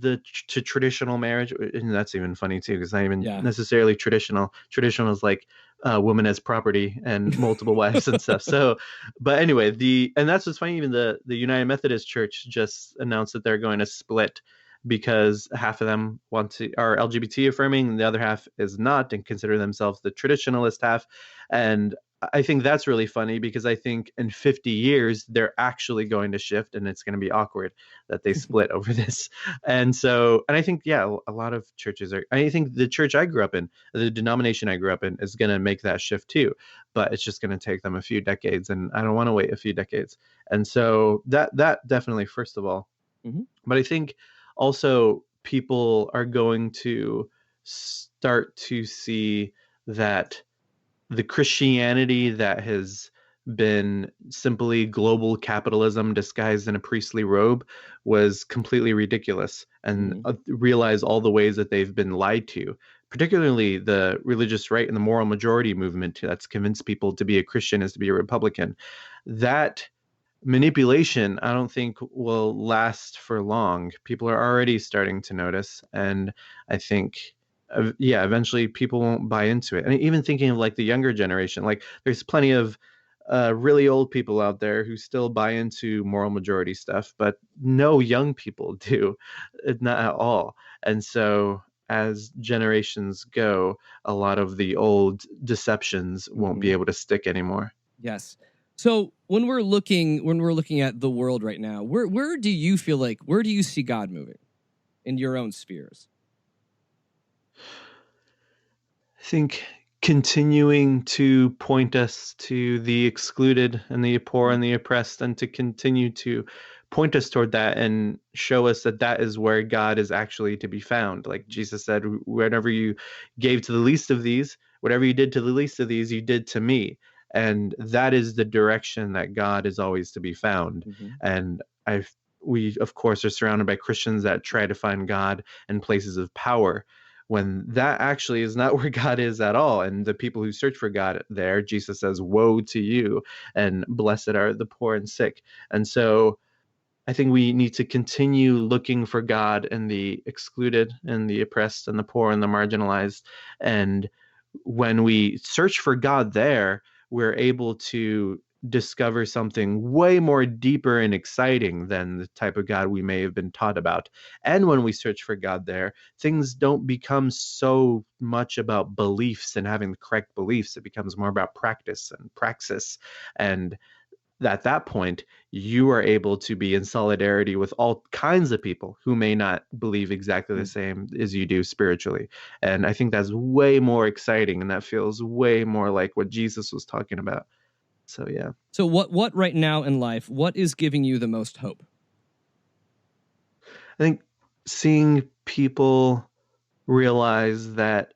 to traditional marriage. And that's even funny too, because not even necessarily traditional. Traditional is like woman as property and multiple wives and stuff. So, but anyway, and that's what's funny. Even the United Methodist Church just announced that they're going to split because half of them are LGBT affirming and the other half is not, and consider themselves the traditionalist half. And I think that's really funny because I think in 50 years, they're actually going to shift and it's going to be awkward that they split over this. And I think, a lot of churches I think the church I grew up in, the denomination I grew up in, is going to make that shift too, but it's just going to take them a few decades, and I don't want to wait a few decades. And so that definitely, first of all, but I think also people are going to start to see that the Christianity that has been simply global capitalism disguised in a priestly robe was completely ridiculous, and realize all the ways that they've been lied to, particularly the religious right and the moral majority movement that's convinced people to be a Christian is to be a Republican. That manipulation, I don't think, will last for long. People are already starting to notice, and I think eventually people won't buy into it. And even thinking of like the younger generation, like there's plenty of really old people out there who still buy into moral majority stuff, but no young people do, not at all. And so as generations go, a lot of the old deceptions won't be able to stick anymore. Yes. So when we're looking at the world right now, where do you see God moving in your own spheres? I think continuing to point us to the excluded and the poor and the oppressed, and to continue to point us toward that and show us that that is where God is actually to be found. Like Jesus said, whatever you gave to the least of these, whatever you did to the least of these, you did to me. And that is the direction that God is always to be found. And we, of course, are surrounded by Christians that try to find God in places of power, when that actually is not where God is at all. And the people who search for God there, Jesus says, woe to you, and blessed are the poor and sick. And so I think we need to continue looking for God in the excluded and the oppressed and the poor and the marginalized. And when we search for God there, we're able to discover something way more deeper and exciting than the type of God we may have been taught about. And when we search for God there, things don't become so much about beliefs and having the correct beliefs. It becomes more about practice and praxis. And at that point, you are able to be in solidarity with all kinds of people who may not believe exactly the same as you do spiritually. And I think that's way more exciting, and that feels way more like what Jesus was talking about. So, yeah. So what right now in life, what is giving you the most hope? I think seeing people realize that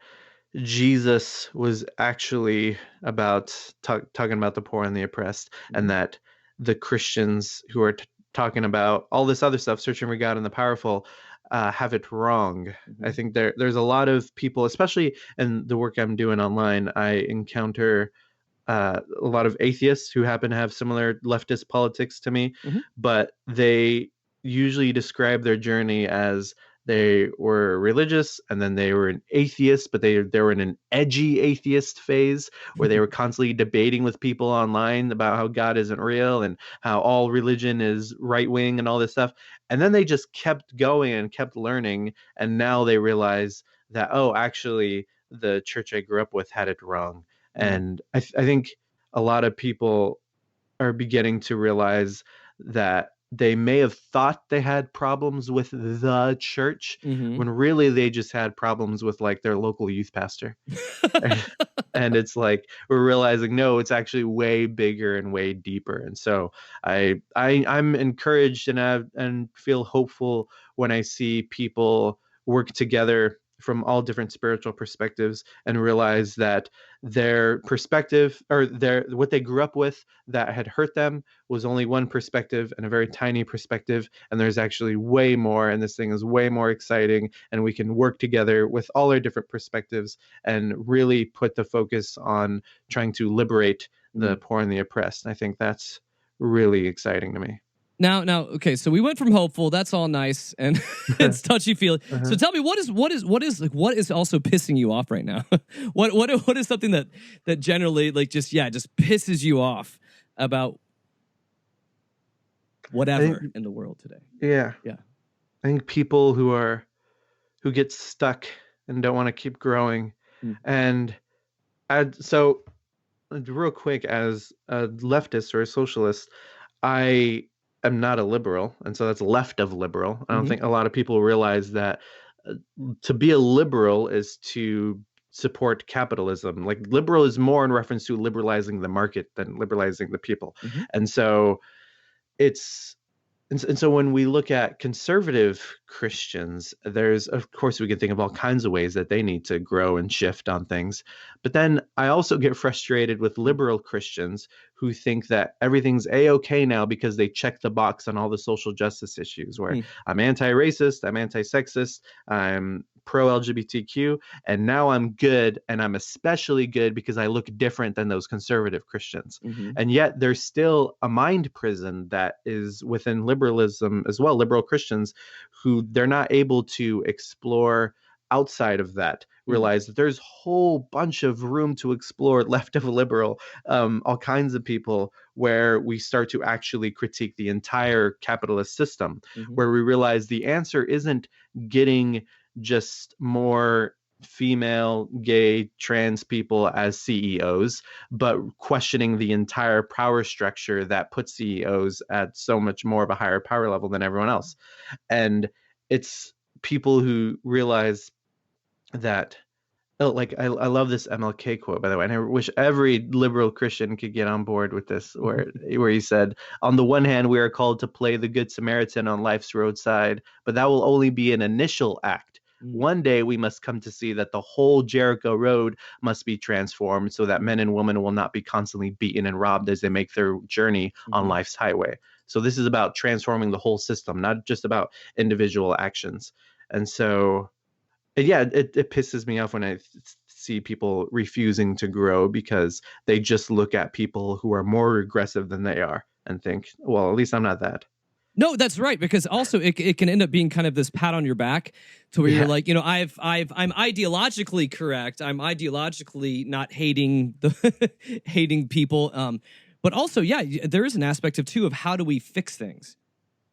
Jesus was actually about talking about the poor and the oppressed, and that the Christians who are talking about all this other stuff, searching for God and the powerful, have it wrong. I think there's a lot of people, especially in the work I'm doing online, I encounter a lot of atheists who happen to have similar leftist politics to me, Mhm. but they usually describe their journey as they were religious and then they were an atheist, but they were in an edgy atheist phase where they were constantly debating with people online about how God isn't real and how all religion is right wing and all this stuff. And then they just kept going and kept learning, and now they realize that, oh, actually the church I grew up with had it wrong. Mm. And I think a lot of people are beginning to realize that they may have thought they had problems with the church Mhm. when really they just had problems with like their local youth pastor. And it's like we're realizing, no, it's actually way bigger and way deeper. And so I'm encouraged and feel hopeful when I see people work together from all different spiritual perspectives and realize that their perspective or their what they grew up with that had hurt them was only one perspective and a very tiny perspective, and there's actually way more, and this thing is way more exciting, and we can work together with all our different perspectives and really put the focus on trying to liberate the Mm. poor and the oppressed. I think that's really exciting to me. Now, okay. So we went from hopeful. That's all nice, and it's touchy feely. So Uh-huh. tell me, what is also pissing you off right now? What is something that generally just pisses you off about whatever think, in the world today? yeah, Yeah. I think people who get stuck and don't want to keep growing. Mm. And so real quick, as a leftist or a socialist, I am not a liberal, and so that's left of liberal. I don't Mhm. think a lot of people realize that uh, to be a liberal is to support capitalism. Like liberal is more in reference to liberalizing the market than liberalizing the people. Mhm. And so it's and so when we look at conservative Christians, there's, of course, we can think of all kinds of ways that they need to grow and shift on things. But then I also get frustrated with Mm. liberal Christians who think that everything's A-OK now because they check the box on all the social justice issues where Mm. I'm anti-racist, I'm anti-sexist, I'm pro-LGBTQ, and now I'm good, and I'm especially good because I look different than those conservative Christians. Mhm. And yet there's still a mind prison that is within liberalism as well, liberal Christians who they're not able to explore outside of that, Mm. realize that there's a whole bunch of room to explore left of liberal, all kinds of people where we start to actually critique the entire capitalist system, Mhm. where we realize the answer isn't getting just more female, gay, trans people as CEOs, but questioning the entire power structure that puts CEOs at so much more of a higher power level than everyone else. And it's people who realize that, oh, like I love this MLK quote, by the way, and I wish every liberal Christian could get on board with this, where he said, on the one hand, we are called to play the Good Samaritan on life's roadside, but that will only be an initial act. Mm. One day we must come to see that the whole Jericho road must be transformed so that men and women will not be constantly beaten and robbed as they make their journey on Mhm. life's highway. So this is about transforming the whole system, not just about individual actions. And so yeah, it pisses me off when I see people refusing to grow because they just look at people who are more regressive than they are and think, well, at least I'm not that. No, that's right. Because also it can end up being kind of this pat on your back to where you're Yeah. like, I'm ideologically correct. I'm ideologically not hating the hating people. But also, yeah, there is an aspect of too of how do we fix things?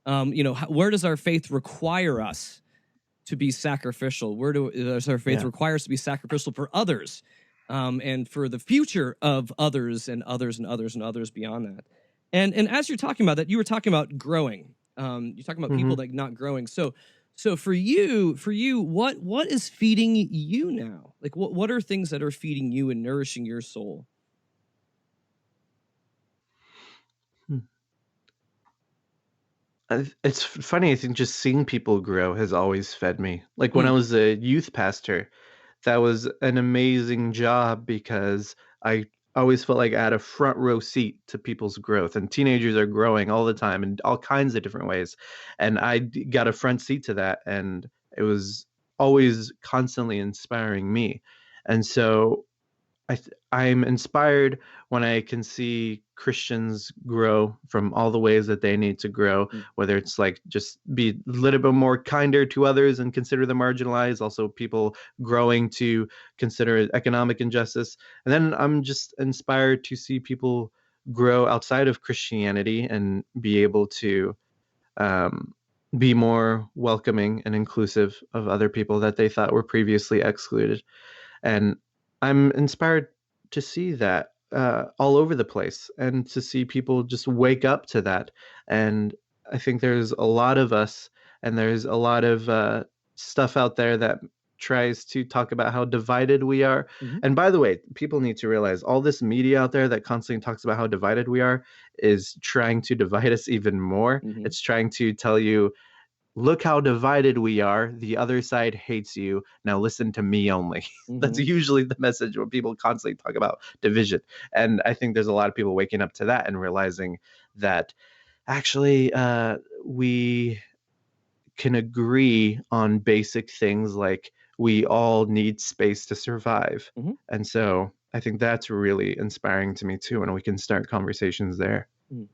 Where does our faith require us to be sacrificial? Does our faith Yeah. require us to be sacrificial for others, and for the future of others and others and others and others beyond that? And as you're talking about that, you were talking about growing. You're talking about people Hmm. that not growing. So for you, what is feeding you now? Like what are things that are feeding you and nourishing your soul? It's funny. I think just seeing people grow has always fed me. Like when I Mm. was a youth pastor, that was an amazing job because I always felt like I had a front row seat to people's growth, and teenagers are growing all the time in all kinds of different ways. And got a front seat to that, and it was always constantly inspiring me. And so I'm inspired when I can see Christians grow from all the ways that they need to grow, Mm. whether it's like just be a little bit more kinder to others and consider the marginalized, also people growing to consider economic injustice. And then I'm just inspired to see people grow outside of Christianity and be able to um, be more welcoming and inclusive of other people that they thought were previously excluded. And I'm inspired to see that all over the place and to see people just wake up to that. And I think there's a lot of us, and there's a lot of stuff out there that tries to talk about how divided we are. Mhm. And by the way, people need to realize all this media out there that constantly talks about how divided we are is trying to divide us even more. Mhm. It's trying to tell you, look how divided we are. The other side hates you. Now listen to me only. That's Mhm. usually the message when people constantly talk about division. And I think there's a lot of people waking up to that and realizing that actually we can agree on basic things like we all need space to survive. Mhm. And so I think that's really inspiring to me too, and we can start conversations there. Mhm.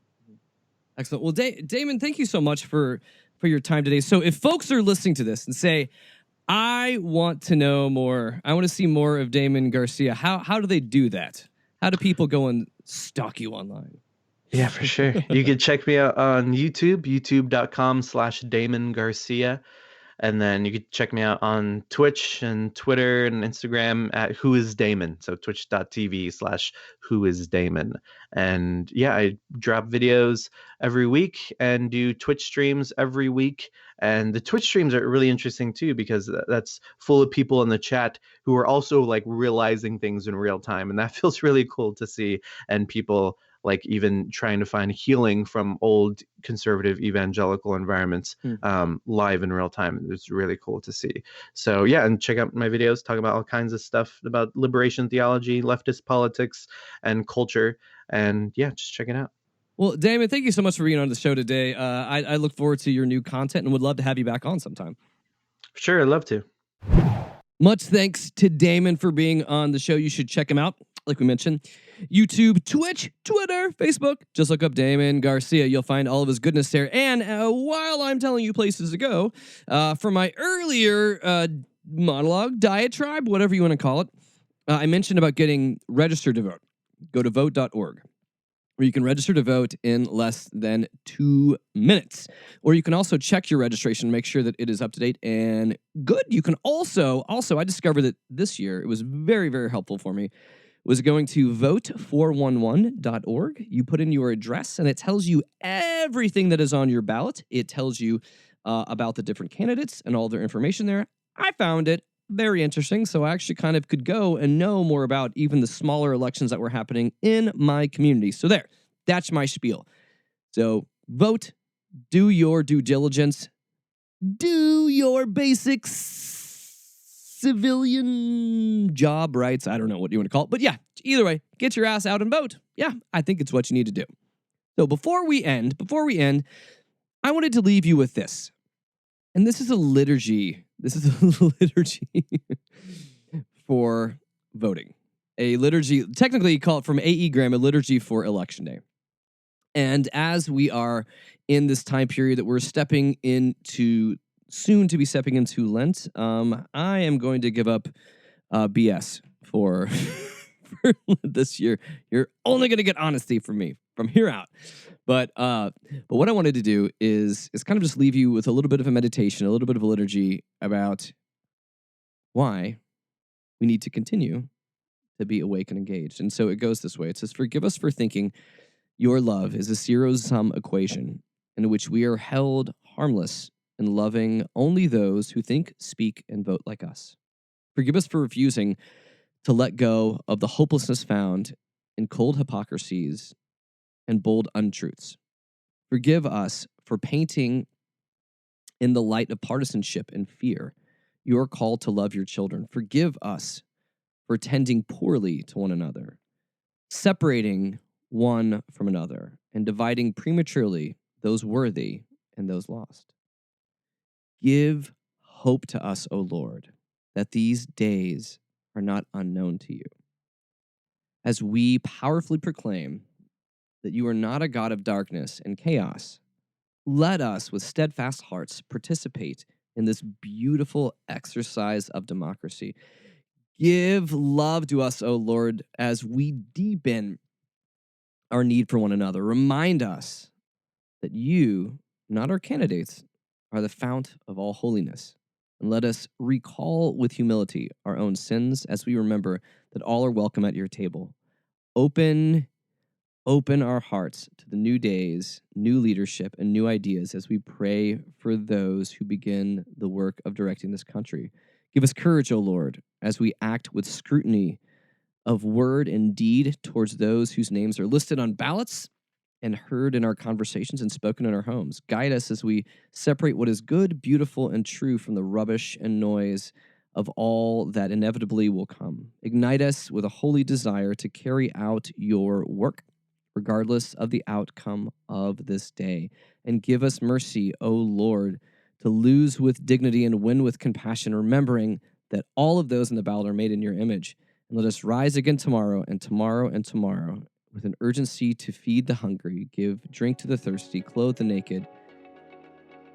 Excellent. Well, Damon, thank you so much for your time today. So, if folks are listening to this and say, "I want to know more. I want to see more of Damon Garcia," how do they do that? How do people go and stalk you online? Yeah, for sure. You can check me out on YouTube, youtube.com/Damon Garcia. And then you could check me out on Twitch and Twitter and Instagram at Who is Damon. So twitch.tv/Who is Damon. And yeah, I drop videos every week and do Twitch streams every week. And the Twitch streams are really interesting too, because that's full of people in the chat who are also like realizing things in real time. And that feels really cool to see. And people like even trying to find healing from old conservative evangelical environments Hmm. live in real time. It's really cool to see. So yeah, and check out my videos, talk about all kinds of stuff about liberation theology, leftist politics, and culture. And yeah, just check it out. Well, Damon, thank you so much for being on the show today. I look forward to your new content and would love to have you back on sometime. Sure, I'd love to. Much thanks to Damon for being on the show. You should check him out, like we mentioned. YouTube, Twitch, Twitter, Facebook. Just look up Damon Garcia. You'll find all of his goodness there. And while I'm telling you places to go, for my earlier monologue, diatribe, whatever you want to call it, I mentioned about getting registered to vote. Go to vote.org, where you can register to vote in less than 2 minutes. Or you can also check your registration, make sure that it is up to date and good. You can also, I discovered that this year, it was very, very helpful for me, was going to vote411.org. You put in your address, and it tells you everything that is on your ballot. It tells you about the different candidates and all their information there. I found it very interesting, so I actually kind of could go and know more about even the smaller elections that were happening in my community. So there, that's my spiel. So vote, do your due diligence, do your basic civilian job rights. I don't know what you want to call it, but yeah, either way, get your ass out and vote. Yeah, I think it's what you need to do. So before we end, I wanted to leave you with this. And this is a liturgy. This is a liturgy for voting. A liturgy, technically you call it from A.E. Graham, a liturgy for Election Day. And as we are in this time period that we're stepping into, soon to be stepping into Lent, I am going to give up BS for, for this year. You're only going to get honesty from me from here out. But what I wanted to do is kind of just leave you with a little bit of a meditation, a little bit of a liturgy about why we need to continue to be awake and engaged. And so it goes this way. It says, "Forgive us for thinking your love is a zero-sum equation in which we are held harmless in loving only those who think, speak, and vote like us. Forgive us for refusing to let go of the hopelessness found in cold hypocrisies and bold untruths. Forgive us for painting in the light of partisanship and fear your call to love your children. Forgive us for tending poorly to one another, separating one from another, and dividing prematurely those worthy and those lost. Give hope to us, O Lord, that these days are not unknown to you. as we powerfully proclaim that you are not a God of darkness and chaos. Let us, with steadfast hearts, participate in this beautiful exercise of democracy. Give love to us, O Lord, as we deepen our need for one another. Remind us that you, not our candidates, are the fount of all holiness. And let us recall with humility our own sins as we remember that all are welcome at your table. Open our hearts to the new days, new leadership, and new ideas as we pray for those who begin the work of directing this country. Give us courage, O Lord, as we act with scrutiny of word and deed towards those whose names are listed on ballots and heard in our conversations and spoken in our homes. Guide us as we separate what is good, beautiful, and true from the rubbish and noise of all that inevitably will come. Ignite us with a holy desire to carry out your work, regardless of the outcome of this day. And give us mercy, O Lord, to lose with dignity and win with compassion, remembering that all of those in the ballot are made in your image. And let us rise again tomorrow and tomorrow and tomorrow with an urgency to feed the hungry, give drink to the thirsty, clothe the naked,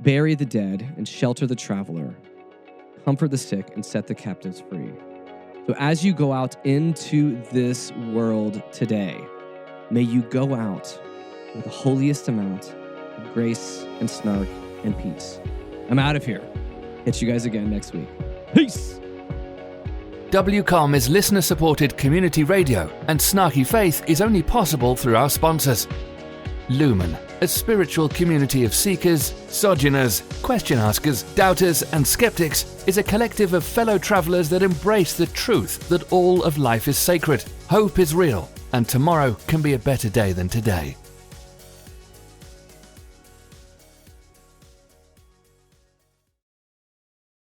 bury the dead, and shelter the traveler, comfort the sick, and set the captives free. So as you go out into this world today, may you go out with the holiest amount of grace and snark and peace. I'm out of here. Catch you guys again next week. Peace! WCOM is listener-supported community radio, and Snarky Faith is only possible through our sponsors. Lumen, a spiritual community of seekers, sojourners, question askers, doubters, and skeptics, is a collective of fellow travelers that embrace the truth that all of life is sacred, hope is real, and tomorrow can be a better day than today.